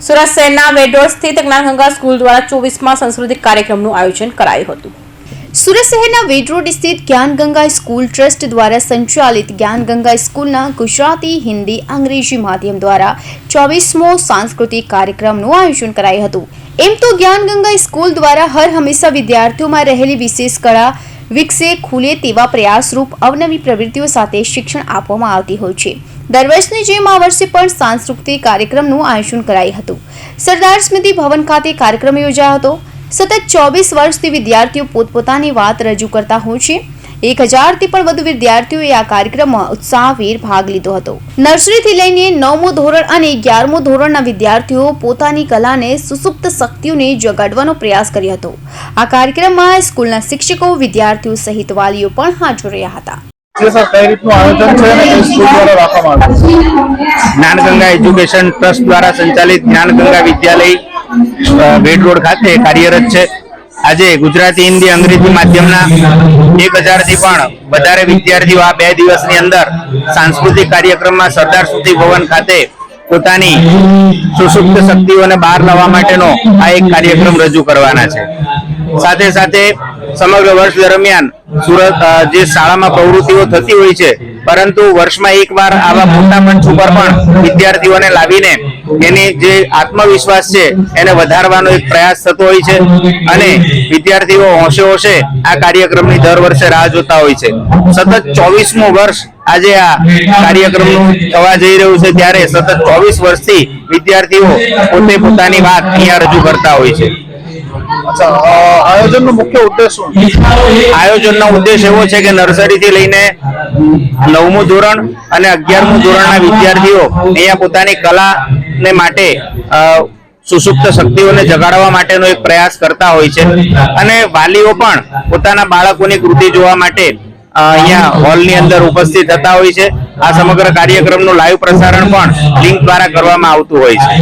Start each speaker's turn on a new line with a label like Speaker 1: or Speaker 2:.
Speaker 1: સુરત શહેરના વેડોર સ્થિત જ્ઞાનગંગા સ્કૂલ દ્વારા 24મા સાંસ્કૃતિક કાર્યક્રમનું આયોજન કરાયું હતું।
Speaker 2: સુરત શહેરના વેડરોડ સ્થિત જ્ઞાનગંગા સ્કૂલ ટ્રસ્ટ દ્વારા સંચાલિત જ્ઞાનગંગા સ્કૂલના ગુજરાતી, હિન્દી, અંગ્રેજી માધ્યમ દ્વારા 24મો સાંસ્કૃતિક કાર્યક્રમનું આયોજન કરાયું હતું। એમ તો જ્ઞાનગંગા સ્કૂલ દ્વારા હર હંમેશા વિદ્યાર્થીઓમાં રહેલી વિશેષ કળા વિકસે ખુલે તેવા પ્રયાસરૂપ અવનવી પ્રવૃત્તિઓ સાથે શિક્ષણ આપવામાં આવતી હોય છે। દર વર્ષની જેમ આ વર્ષે પણ સાંસ્કૃતિક કાર્યક્રમનું આયોજન કરાયું હતું। સરદાર સ્મૃતિ ભવન ખાતે કાર્યક્રમ યોજાયો હતો। સતત 24 વર્ષથી વિદ્યાર્થીઓ પોતપોતાની વાત રજૂ કરતા હોય છે। 1000થી પણ વધુ વિદ્યાર્થીઓએ આ કાર્યક્રમમાં ઉત્સાહભેર ભાગ લીધો હતો। નર્સરીથી લઈને 9મું ધોરણ અને 11મું ધોરણના વિદ્યાર્થીઓ પોતાની કલાને સુસુપ્ત શક્તિઓને જગાડવાનો પ્રયાસ કર્યો હતો। આ કાર્યક્રમમાં સ્કૂલના શિક્ષકો, વિદ્યાર્થીઓ સહિત વાલીઓ પણ હાજર રહ્યા હતા।
Speaker 3: જ્ઞાનગંગા એજ્યુકેશન ટ્રસ્ટ द्वारा संचालित ज्ञानगंगा विद्यालय वेडरोड खाते कार्यरत है। आज गुजराती, हिंदी, अंग्रेजी माध्यमना 1000 थी पण वधारे विद्यार्थीओ आ 2 दिवसनी अंदर सांस्कृतिक कार्यक्रम में सरदार स्मृति भवन खाते પોતાની સુસુપ્ત શક્તિઓને બહાર લાવવા માટેનો આ એક કાર્યક્રમ રજૂ કરવાના છે। સાથે સાથે સમગ્ર વર્ષ દરમિયાન સુરત જે શાળામાં પ્રવૃત્તિઓ થતી હોય છે, પરંતુ વર્ષમાં એકવાર આવા મોટા મંચ ઉપર પણ વિદ્યાર્થીઓને લાવીને એની જે આત્મવિશ્વાસ છે એને વધારવાનો એક પ્રયાસ થતો હોય છે અને વિદ્યાર્થીઓ હોંશે હોંશે આ કાર્યક્રમની દર વર્ષે રાહ જોતા હોય છે। સતત 24મું વર્ષ આજે આ કાર્યક્રમનું થવા જઈ રહ્યું છે, ત્યારે સતત 24 વર્ષથી વિદ્યાર્થીઓ પોતે પોતાની વાત અહીંયા રજૂ કરતા હોય છે।
Speaker 4: આયોજનનો મુખ્ય ઉદ્દેશ શું?
Speaker 3: આયોજનનો ઉદ્દેશ એવો છે કે નર્સરીથી લઈને 9મું ધોરણ અને 11મું ધોરણના વિદ્યાર્થીઓ અહીંયા પોતાની કલાને માટે સુસુપ્ત શક્તિઓને જગાડવા માટેનો એક પ્રયાસ કરતા હોય છે અને વાલીઓ પણ પોતાના બાળકોની કૃતિ જોવા માટે અહીંયા હોલની અંદર ઉપસ્થિત થતા હોય છે। આ સમગ્ર કાર્યક્રમનું લાઈવ પ્રસારણ પણ લિંક દ્વારા કરવામાં આવતું હોય છે।